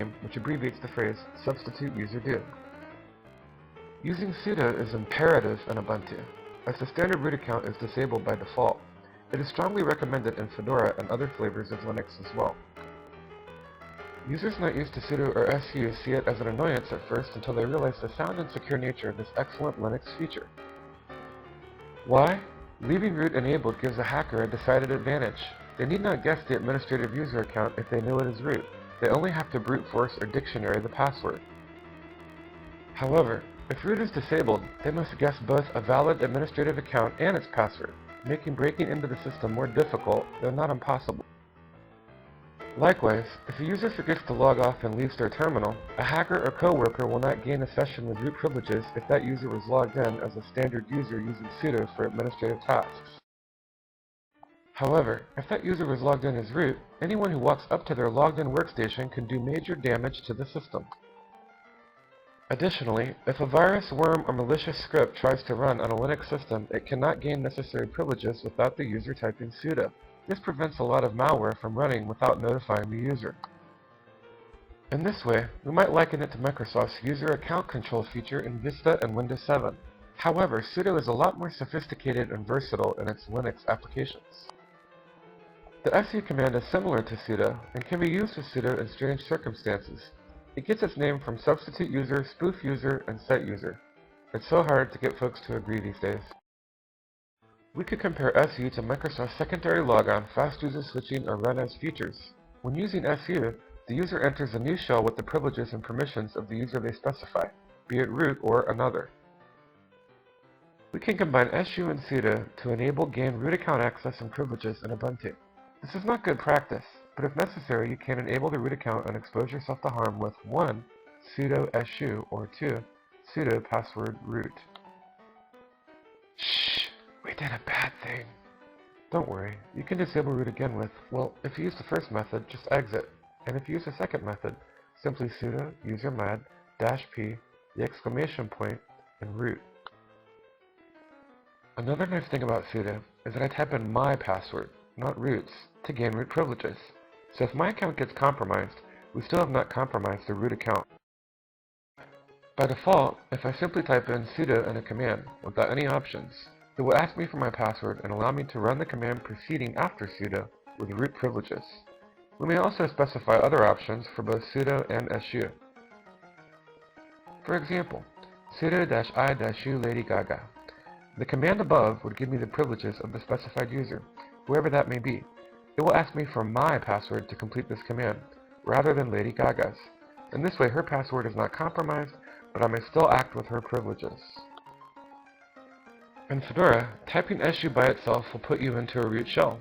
name, which abbreviates the phrase substitute user do. Using sudo is imperative in Ubuntu, as the standard root account is disabled by default. It is strongly recommended in Fedora and other flavors of Linux as well. Users not used to sudo or su see it as an annoyance at first until they realize the sound and secure nature of this excellent Linux feature. Why? Leaving root enabled gives a hacker a decided advantage. They need not guess the administrative user account if they know it is root. They only have to brute force or dictionary the password. However, if root is disabled, they must guess both a valid administrative account and its password, making breaking into the system more difficult, though not impossible. Likewise, if a user forgets to log off and leaves their terminal, a hacker or coworker will not gain a session with root privileges if that user was logged in as a standard user using sudo for administrative tasks. However, if that user was logged in as root, anyone who walks up to their logged-in workstation can do major damage to the system. Additionally, if a virus, worm, or malicious script tries to run on a Linux system, it cannot gain necessary privileges without the user typing sudo. This prevents a lot of malware from running without notifying the user. In this way, we might liken it to Microsoft's user account control feature in Vista and Windows 7. However, sudo is a lot more sophisticated and versatile in its Linux applications. The su command is similar to sudo and can be used with sudo in strange circumstances. It gets its name from substitute user, spoof user, and set user. It's so hard to get folks to agree these days. We could compare su to Microsoft's secondary logon, fast user switching, or run as features. When using su, the user enters a new shell with the privileges and permissions of the user they specify, be it root or another. We can combine su and sudo to enable gain root account access and privileges in Ubuntu. This is not good practice, but if necessary, you can enable the root account and expose yourself to harm with 1. Sudo su or 2. Sudo password root. Shh! We did a bad thing. Don't worry, you can disable root again with, well, if you use the first method, just exit, and if you use the second method, simply sudo usermad -p, the exclamation point, and root. Another nice thing about sudo is that I type in my password, not root's, to gain root privileges. So if my account gets compromised, we still have not compromised the root account. By default, if I simply type in sudo in a command without any options, it will ask me for my password and allow me to run the command preceding after sudo with root privileges. We may also specify other options for both sudo and su. For example, sudo-i-u Lady Gaga. The command above would give me the privileges of the specified user, whoever that may be. It will ask me for my password to complete this command, rather than Lady Gaga's. In this way, her password is not compromised, but I may still act with her privileges. In Fedora, typing su by itself will put you into a root shell.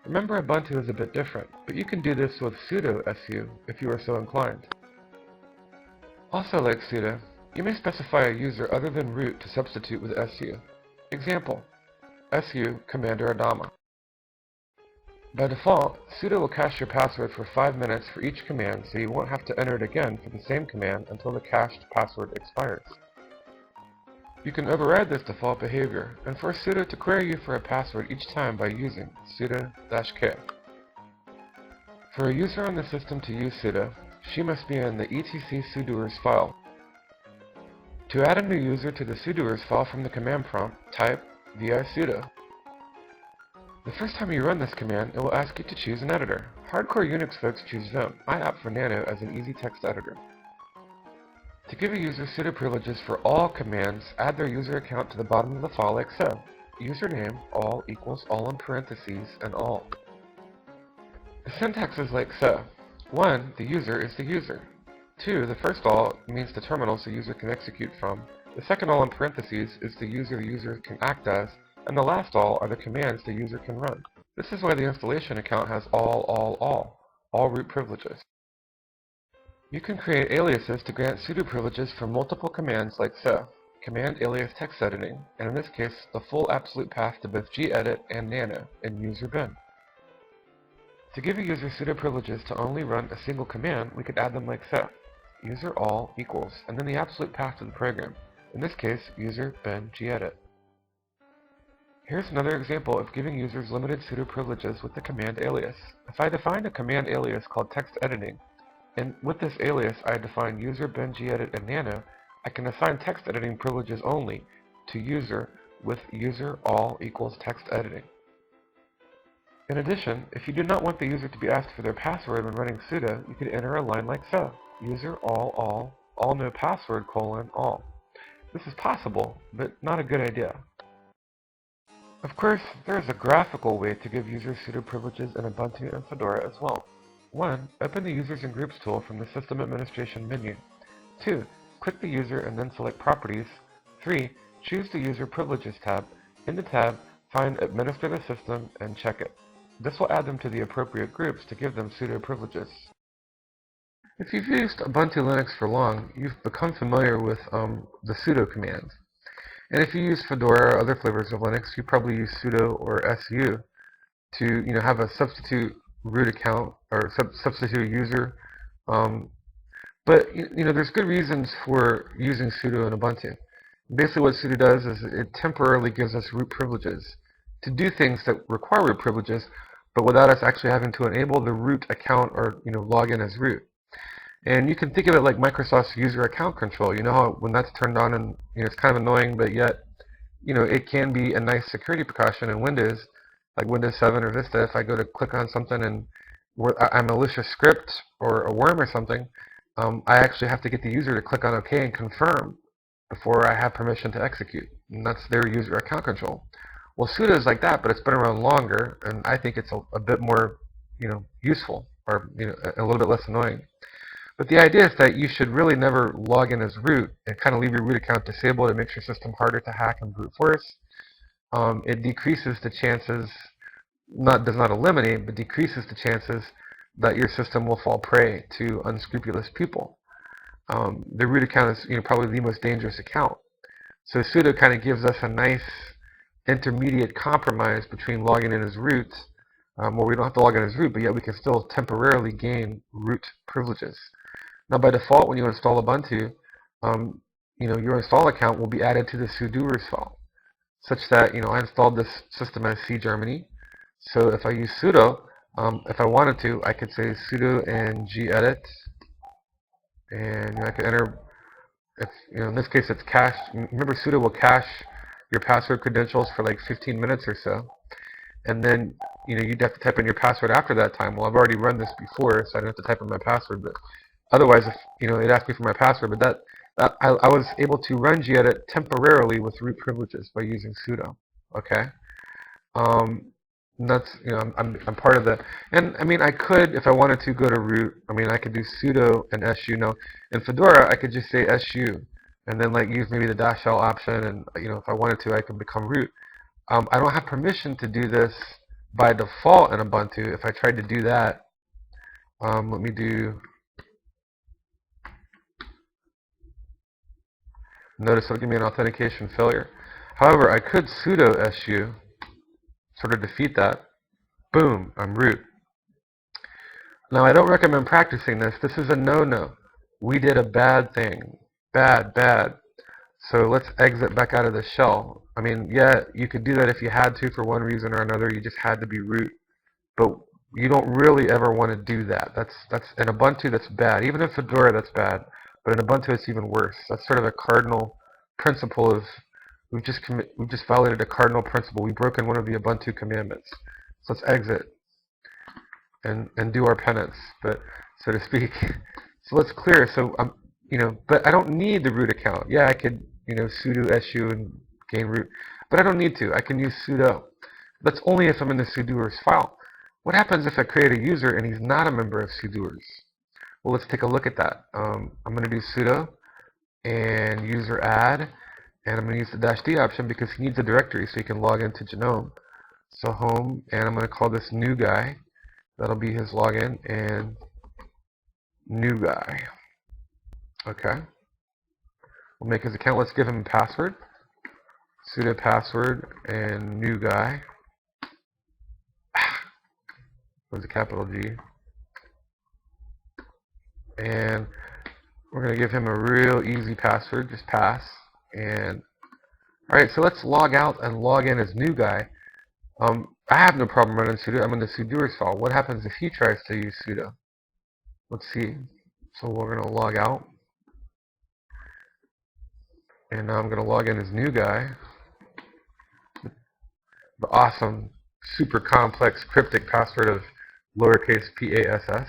Remember, Ubuntu is a bit different, but you can do this with sudo su if you are so inclined. Also like sudo, you may specify a user other than root to substitute with su. Example, su Commander Adama. By default, sudo will cache your password for 5 minutes for each command, so you won't have to enter it again for the same command until the cached password expires. You can override this default behavior and force sudo to query you for a password each time by using sudo-k. For a user on the system to use sudo, she must be in the etc sudoers file. To add a new user to the sudoers file from the command prompt, type vi sudo. The first time you run this command, it will ask you to choose an editor. Hardcore Unix folks choose Vim. I opt for Nano as an easy text editor. To give a user sudo privileges for all commands, add their user account to the bottom of the file like so. Username, all equals all in parentheses, and all. The syntax is like so. 1. The user is the user. 2. The first all means the terminals the user can execute from. The second all in parentheses is the user can act as, and the last all are the commands the user can run. This is why the installation account has all root privileges. You can create aliases to grant sudo privileges for multiple commands like so. Command alias text editing, and in this case, the full absolute path to both gedit and nano in user bin. To give a user sudo privileges to only run a single command, we could add them like so. User all equals, and then the absolute path to the program. In this case, user bin gedit. Here's another example of giving users limited sudo privileges with the command alias. If I define a command alias called text editing, And with this alias, I define user bin gedit and nano. I can assign text editing privileges only to user with user all equals text editing. In addition, if you do not want the user to be asked for their password when running sudo, you could enter a line like so: user all no password all. This is possible, but not a good idea. Of course, there is a graphical way to give users sudo privileges in Ubuntu and Fedora as well. 1. Open the Users and Groups tool from the System Administration menu. 2. Click the user and then select Properties. 3. Choose the User Privileges tab. In the tab, find Administer the System and check it. This will add them to the appropriate groups to give them sudo privileges. If you've used Ubuntu Linux for long, you've become familiar with the sudo command. And if you use Fedora or other flavors of Linux, you probably use sudo or su to have a substitute root account or substitute user. But there's good reasons for using sudo in Ubuntu. Basically what sudo does is it temporarily gives us root privileges to do things that require root privileges, but without us actually having to enable the root account or log in as root. And you can think of it like Microsoft's user account control. You know how when that's turned on and it's kind of annoying, but yet it can be a nice security precaution in Windows, like Windows 7 or Vista. If I go to click on something and a malicious script or a worm or something, I actually have to get the user to click on OK and confirm before I have permission to execute. And that's their user account control. Well, sudo is like that, but it's been around longer, and I think it's a bit more useful, or a little bit less annoying. But the idea is that you should really never log in as root and kind of leave your root account disabled. It makes your system harder to hack and brute force. It decreases the chances, does not eliminate, but decreases the chances that your system will fall prey to unscrupulous people. The root account is probably the most dangerous account. So sudo kind of gives us a nice intermediate compromise between logging in as root, where we don't have to log in as root, but yet we can still temporarily gain root privileges. Now, by default, when you install Ubuntu, your install account will be added to the sudoers file, such that I installed this system as C Germany. So if I use sudo, if I wanted to, I could say sudo and gedit, and I could enter. If in this case it's cached. Remember, sudo will cache your password credentials for like 15 minutes or so, and then you'd have to type in your password after that time. Well, I've already run this before, so I don't have to type in my password, but otherwise, if it asked me for my password, but I was able to run gedit temporarily with root privileges by using sudo. Okay, and that's I'm part of that. And I mean, I could, if I wanted to, go to root. I mean, I could do sudo and su. Now in Fedora, I could just say su, and then use maybe the -l option, and if I wanted to, I can become root. I don't have permission to do this by default in Ubuntu. If I tried to do that, let me do. Notice it'll give me an authentication failure. However, I could sudo su, sort of defeat that. Boom, I'm root. Now, I don't recommend practicing this. This is a no-no. We did a bad thing. Bad. So let's exit back out of the shell. I mean, yeah, you could do that if you had to for one reason or another. You just had to be root. But you don't really ever want to do that. That's in Ubuntu, that's bad. Even in Fedora, that's bad. But in Ubuntu, it's even worse. That's sort of a cardinal principle of we've just violated a cardinal principle. We've broken one of the Ubuntu commandments. So let's exit and do our penance, but so to speak. So let's clear. So but I don't need the root account. Yeah, I could sudo su and gain root, but I don't need to. I can use sudo. That's only if I'm in the sudoers file. What happens if I create a user and he's not a member of sudoers? Well, let's take a look at that. I'm going to do sudo and user add, and I'm going to use the -d option because he needs a directory so he can log into Genome. So home, and I'm going to call this new guy. That'll be his login, and new guy. Okay. We'll make his account. Let's give him a password. Sudo password and new guy. With a capital G. And we're going to give him a real easy password. Just pass. And alright, so let's log out and log in as new guy. I have no problem running sudo. I'm in the sudoers file. What happens if he tries to use sudo? Let's see. So we're going to log out. And now I'm going to log in as new guy. The awesome, super complex cryptic password of lowercase PASS.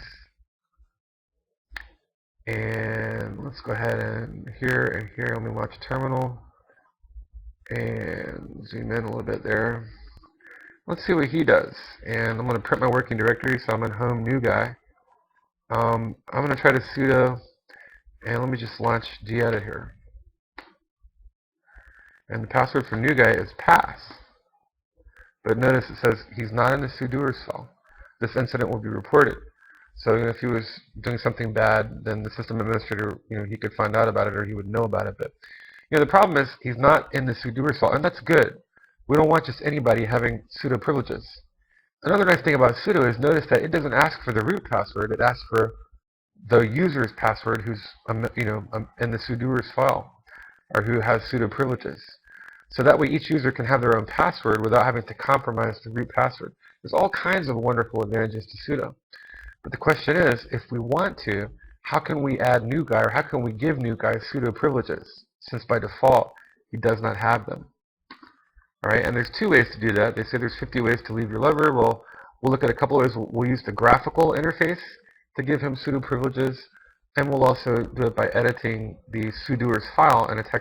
And let's go ahead and here, let me launch terminal and zoom in a little bit there. Let's see what he does. And I'm going to print my working directory, so I'm in home new guy. I'm going to try to sudo, and let me just launch gedit here. And the password for new guy is pass. But notice it says he's not in the sudoers file. This incident will be reported. So if he was doing something bad, then the system administrator, he could find out about it, or he would know about it. But the problem is he's not in the sudoers file, and that's good. We don't want just anybody having sudo privileges. Another nice thing about sudo is notice that it doesn't ask for the root password. It asks for the user's password who's in the sudoers file, or who has sudo privileges. So that way each user can have their own password without having to compromise the root password. There's all kinds of wonderful advantages to sudo. But the question is, if we want to, how can we add new guy, or how can we give new guy sudo privileges, since by default he does not have them? All right, and there's two ways to do that. They say there's 50 ways to leave your lover. Well, we'll look at a couple of ways. We'll use the graphical interface to give him sudo privileges, and we'll also do it by editing the sudoers file in a text